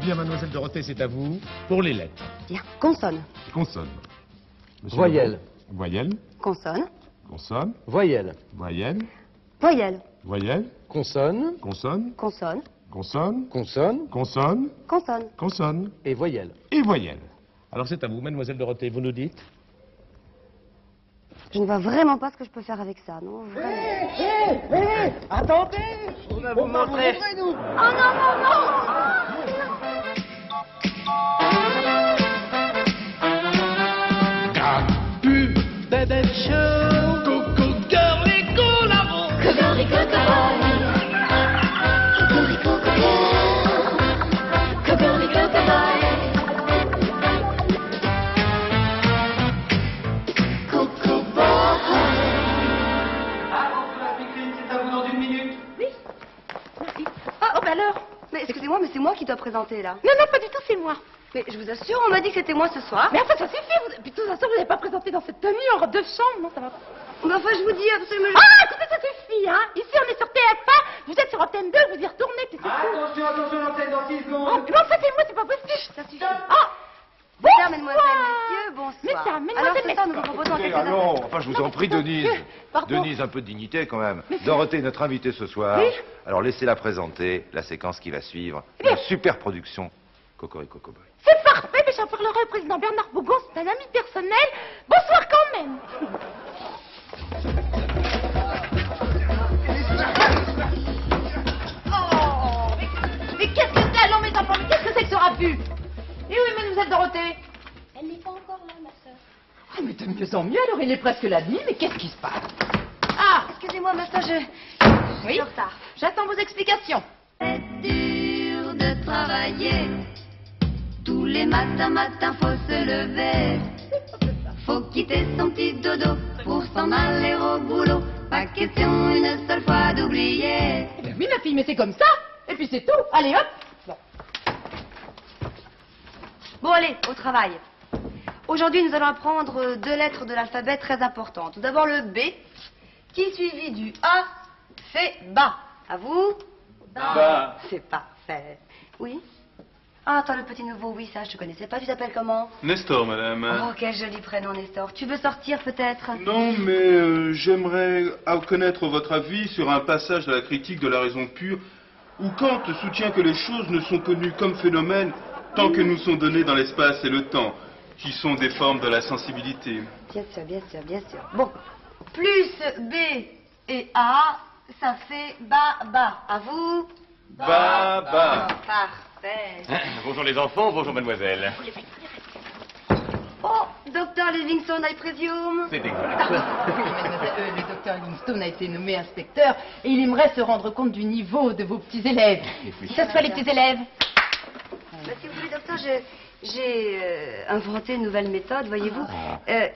Bien, mademoiselle Dorothée, c'est à vous. Pour les lettres. Bien. Consonne. Consonne. Monsieur Voyelle. Lebeau. Voyelle. Consonne. Consonne. Voyelle. Voyelle. Voyelle. Voyelle. Consonne. Consonne. Consonne. Consonne. Consonne. Consonne. Consonne. Consonne. Et voyelle. Et voyelle. Alors c'est à vous, mademoiselle Dorothée, vous nous dites? Je ne vois vraiment pas ce que je peux faire avec ça, non? Vraiment. Attendez. On va vous montrer. Oh non, non, non! Bébé show. Coco girl et collabo. Cocorico Coboy. Cocorico Coboy. Cocorico Coboy. Coco Boy. Attention la vitrine, c'est à vous dans une minute. Oui. Merci. Oh, bah alors. Mais excusez-moi, mais c'est moi qui dois présenter, là. Non, non, pas du tout, c'est moi. Mais je vous assure, on m'a dit que c'était moi ce soir. Mais enfin, ça suffit. Puis de toute façon, vous n'avez pas présenté dans cette tenue en robe de chambre, non, ça va pas. Mais enfin, je vous dis absolument... Ah, écoutez, ça suffit, hein. Ici, on est sur TF1, vous êtes sur Antenne 2, vous y retournez, puis c'est tout. Attention, attention, l'antenne dans 6 Oh, secondes. mais enfin, c'est moi, c'est pas possible. Ça suffit. Ah, Mesdames, mesdemoiselles, messieurs, bonsoir. Mesdames, mesdemoiselles, Alors ce soir, nous messieurs. vous proposons quelques Allons, appels. enfin je vous en prie, Denise. Pardon. Denise, un peu de dignité quand même. Dorothée, notre invitée ce soir. Oui. Alors laissez-la présenter la séquence qui va suivre. Une super production. Cocorico Coboy. C'est parfait, mais j'en parlerai au président Bernard Bougon, c'est un ami personnel. Bonsoir quand même. Oh, mais qu'est-ce que c'est? Allons, mes enfants, mais qu'est-ce que c'est que ce rabu? Et oui, mademoiselle Dorothée? Elle n'est pas encore là, ma sœur. Ah, mais de mieux en mieux, alors il est presque la nuit, mais qu'est-ce qui se passe? Ah, Excusez-moi, ma soeur, je oui, suis en retard. j'attends vos explications. C'est dur de travailler. Tous les matins, faut se lever. Faut quitter son petit dodo pour s'en aller au boulot. Pas question une seule fois d'oublier. Eh bien oui, ma fille, mais c'est comme ça. Et puis c'est tout. Allez, hop. Bon. Bon, allez, au travail. Aujourd'hui, nous allons apprendre 2 lettres de l'alphabet très importantes. Tout d'abord le B, qui suivi du A fait bas. À vous? Bas. C'est parfait. Oui? Ah, attends, le petit nouveau, oui, ça, je te connaissais pas. Tu t'appelles comment? Nestor, madame. Oh, quel joli prénom, Nestor. Tu veux sortir, peut-être? Non, mais j'aimerais connaître votre avis sur un passage de la critique de la raison pure où Kant soutient que les choses ne sont connues comme phénomènes tant que nous sont données dans l'espace et le temps, qui sont des formes de la sensibilité. Bien sûr, bien sûr, bien sûr. Bon, plus B et A, ça fait bas, bas. À vous? Bas, bas. Oh, parfait. Bonjour les enfants, bonjour mademoiselle. Oh, Docteur Livingstone, I presume. C'est exact. Mademoiselle, le docteur Livingstone a été nommé inspecteur et il aimerait se rendre compte du niveau de vos petits élèves. Que ce soit les petits élèves. Bah, si vous voulez, docteur, j'ai inventé une nouvelle méthode, voyez-vous.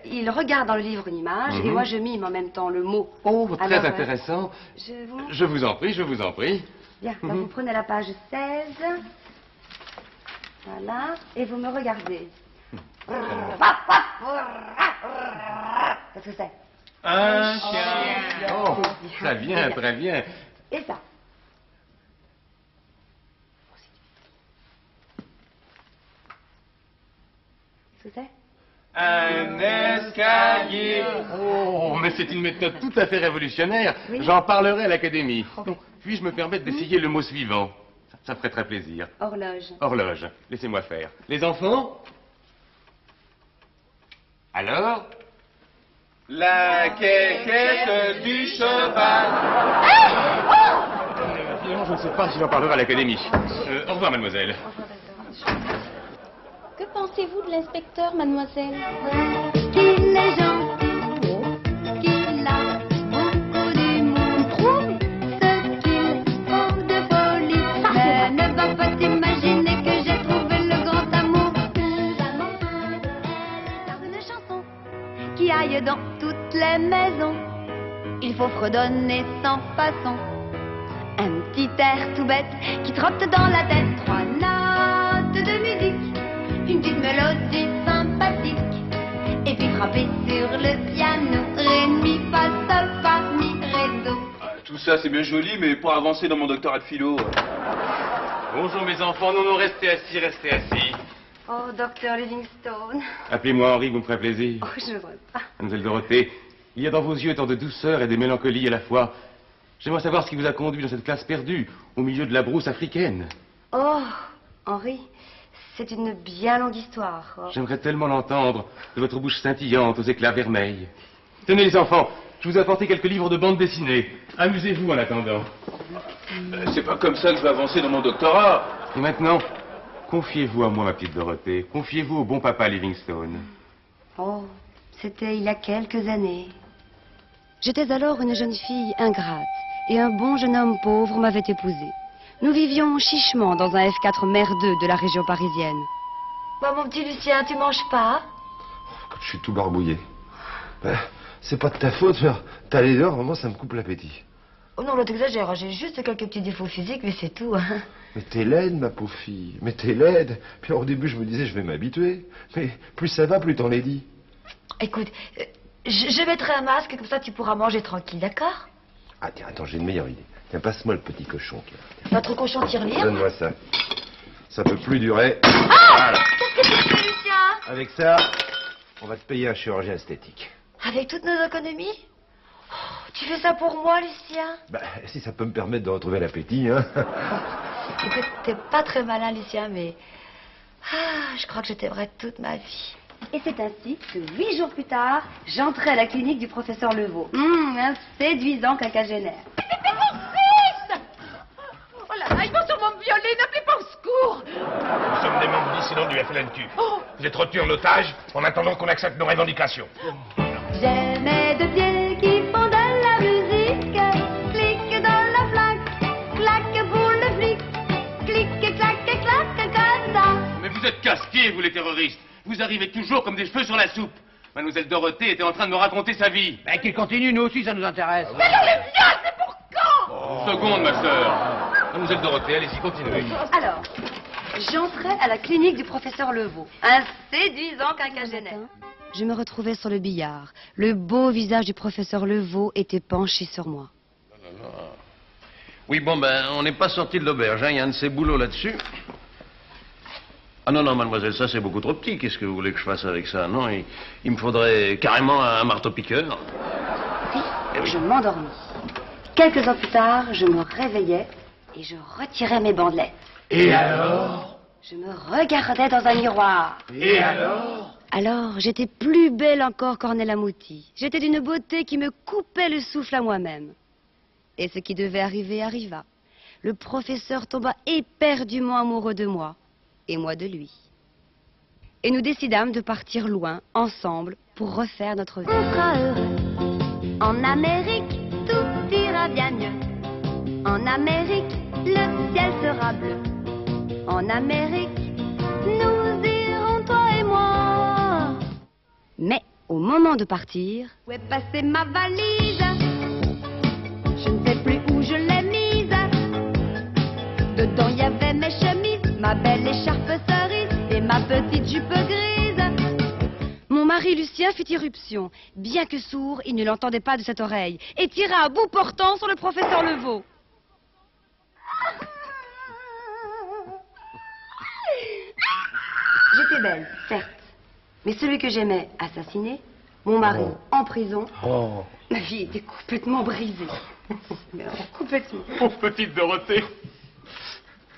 Il regarde dans le livre une image et moi je mime en même temps le mot. Oh, très Alors, intéressant. je vous... Je vous en prie, je vous en prie. Bien, alors vous prenez la page 16. Voilà, et vous me regardez. Qu'est-ce que c'est? Un chien. Oh, très bien, très bien. Et ça? Qu'est-ce que c'est? Un escalier. Oh, mais c'est une méthode tout à fait révolutionnaire. Oui. J'en parlerai à l'académie. Puis-je me permettre d'essayer le mot suivant? Ça me ferait très plaisir. Horloge. Horloge. Laissez-moi faire. Les enfants? Alors? La quéquette du cheval. Finalement, je ne sais pas si j'en parlerai à l'académie. Au revoir, mademoiselle. Que pensez-vous de l'inspecteur, mademoiselle? Qu'il est gentil, qu'il a beaucoup d'humour, trouve ce qu'il trouve de folie, mais ne va pas t'imaginer que j'ai trouvé le grand amour. Faire une chanson qui aille dans toutes les maisons, il faut fredonner sans façon. Un petit air tout bête qui trotte dans la tête, 3 notes de musique, une petite mélodie sympathique, et puis frapper sur le piano, ré, mi, fa, sol, fa, mi, ré, do. Tout ça, c'est bien joli, mais pour avancer dans mon doctorat de philo... Bonjour mes enfants, non, restez assis, restez assis. Oh, docteur Livingstone. Appelez-moi Henri, vous me ferez plaisir. Oh, je ne veux pas. Mademoiselle Dorothée, il y a dans vos yeux tant de douceur et de mélancolie à la fois. J'aimerais savoir ce qui vous a conduit dans cette classe perdue, au milieu de la brousse africaine. Oh, Henri, c'est une bien longue histoire. Oh. J'aimerais tellement l'entendre, de votre bouche scintillante aux éclats vermeils. Tenez les enfants, je vous ai apporté quelques livres de bande dessinée. Amusez-vous en attendant. C'est pas comme ça que je vais avancer dans mon doctorat. Et maintenant, confiez-vous à moi, ma petite Dorothée. Confiez-vous au bon papa Livingstone. Oh, c'était il y a quelques années. J'étais alors une jeune fille ingrate, et un bon jeune homme pauvre m'avait épousée. Nous vivions chichement dans un F4 merdeux de la région parisienne. Bon, mon petit Lucien, tu manges pas? Je suis tout barbouillé. Ben, c'est pas de ta faute, mais t'as les dents, vraiment, ça me coupe l'appétit. Oh non, là t'exagères, j'ai juste quelques petits défauts physiques, mais c'est tout. Hein. Mais t'es laide, ma pauvre fille. Mais t'es laide. Puis au début, je me disais, je vais m'habituer. Mais plus ça va, plus t'en es dit. Écoute, je mettrai un masque, comme ça tu pourras manger tranquille, d'accord? Ah tiens, attends, j'ai une meilleure idée. Tiens, passe-moi le petit cochon. Notre cochon tirelire. Donne-moi ça. Ça peut plus durer. Ah Voilà. Qu'est-ce que tu fais, Lucien? Avec ça, on va te payer un chirurgien esthétique. Avec toutes nos économies? Oh, tu fais ça pour moi, Lucien? Bah, si ça peut me permettre de retrouver l'appétit, hein. Écoute, t'es pas très malin, Lucien, mais... Ah, je crois que je t'aimerai toute ma vie. Et c'est ainsi que 8 jours plus tard, j'entrais à la clinique du professeur Levaux. Un séduisant quinquagénaire. Oh là là, ils vont sûrement me violer, n'appelez pas au secours. Nous sommes des membres dissidents du FLNQ. Vous êtes retenus en otage en attendant qu'on accepte nos revendications. J'aimais deux pieds qui font de la musique. Clique dans la flaque, claque pour le flic. Clique, claque, claque, comme ça. Mais vous êtes casse-pieds, vous les terroristes. Vous arrivez toujours comme des cheveux sur la soupe. Mademoiselle Dorothée était en train de me raconter sa vie. Ben, qu'il continue, nous aussi, ça nous intéresse. Mais alors les viols, c'est pour quand? Une seconde, ma sœur. Mademoiselle Dorothée, allez-y, continuez. Alors, j'entrais à la clinique du professeur Levaux. Un séduisant quinquagénaire. Je me retrouvais sur le billard. Le beau visage du professeur Levaux était penché sur moi. Oui, bon, ben, on n'est pas sorti de l'auberge, hein. Il y a un de ces boulots là-dessus. Ah non, non, mademoiselle, ça c'est beaucoup trop petit. Qu'est-ce que vous voulez que je fasse avec ça? Non, il me faudrait carrément un marteau-piqueur. Puis, je m'endormis. Quelques heures plus tard, je me réveillais et je retirais mes bandelettes. Et alors? Je me regardais dans un miroir. Et alors? Alors, j'étais plus belle encore qu'Ornella Muti. J'étais d'une beauté qui me coupait le souffle à moi-même. Et ce qui devait arriver arriva. Le professeur tomba éperdument amoureux de moi, et moi de lui. Et nous décidâmes de partir loin, ensemble, pour refaire notre vie. On sera heureux. En Amérique, tout ira bien mieux. En Amérique, le ciel sera bleu. En Amérique, nous irons, toi et moi. Mais, au moment de partir... Où est passée ma valise? Je ne sais plus où je l'ai mise. Dedans, il y avait mes chemises, ma belle écharpe cerise et ma petite jupe grise. Mon mari Lucien fit irruption. Bien que sourd, il ne l'entendait pas de cette oreille et tira à bout portant sur le professeur Levaux. J'étais belle, certes, mais celui que j'aimais assassiné, mon mari en prison, ma vie était complètement brisée. Mais alors, complètement. Pauvre petite Dorothée.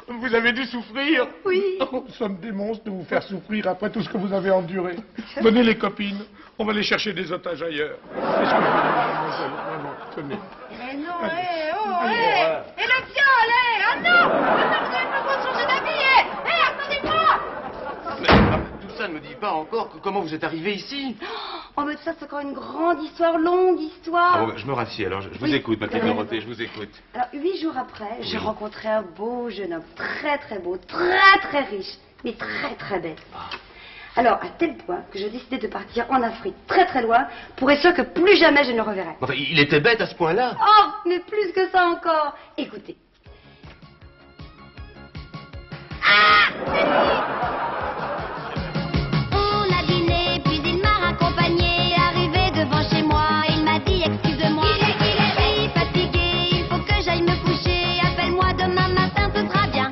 Comme vous avez dû souffrir. Oui. Nous sommes des monstres de vous faire souffrir après tout ce que vous avez enduré. Venez les copines, on va aller chercher des otages ailleurs. Est-ce que mademoiselle, vraiment, tenez. Mais non, et le viol, ah non! Maintenant, vous n'avez pas le droit de changer d'habiller! Attendez-moi! Mais tout ça ne me dit pas encore comment vous êtes arrivé ici. Oh, mais tout ça, c'est encore une grande histoire, longue histoire. Ah bon, je me rassieds alors, je vous écoute, ma petite Dorothée, je vous écoute. Alors, 8 jours après, j'ai rencontré un beau jeune homme, très très beau, très très riche, mais très très bête. Alors, à tel point que je décidai de partir en Afrique, très très loin, pour être sûr que plus jamais je ne le reverrai. Enfin, il était bête à ce point-là. Oh, mais plus que ça encore. Écoutez. On a dîné, puis il m'a raccompagné. Arrivé devant chez moi, il m'a dit excuse-moi. Je suis fatigué, il faut que j'aille me coucher. Appelle-moi demain matin, ce sera bien.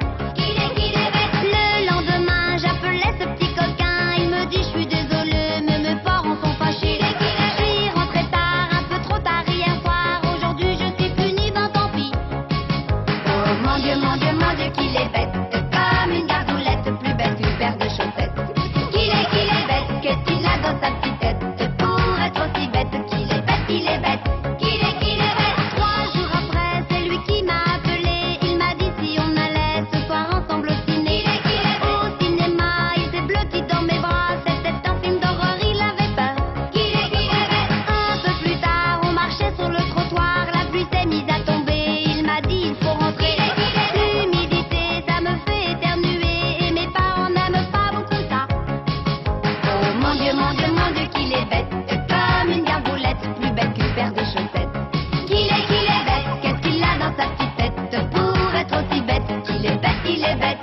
il est bête.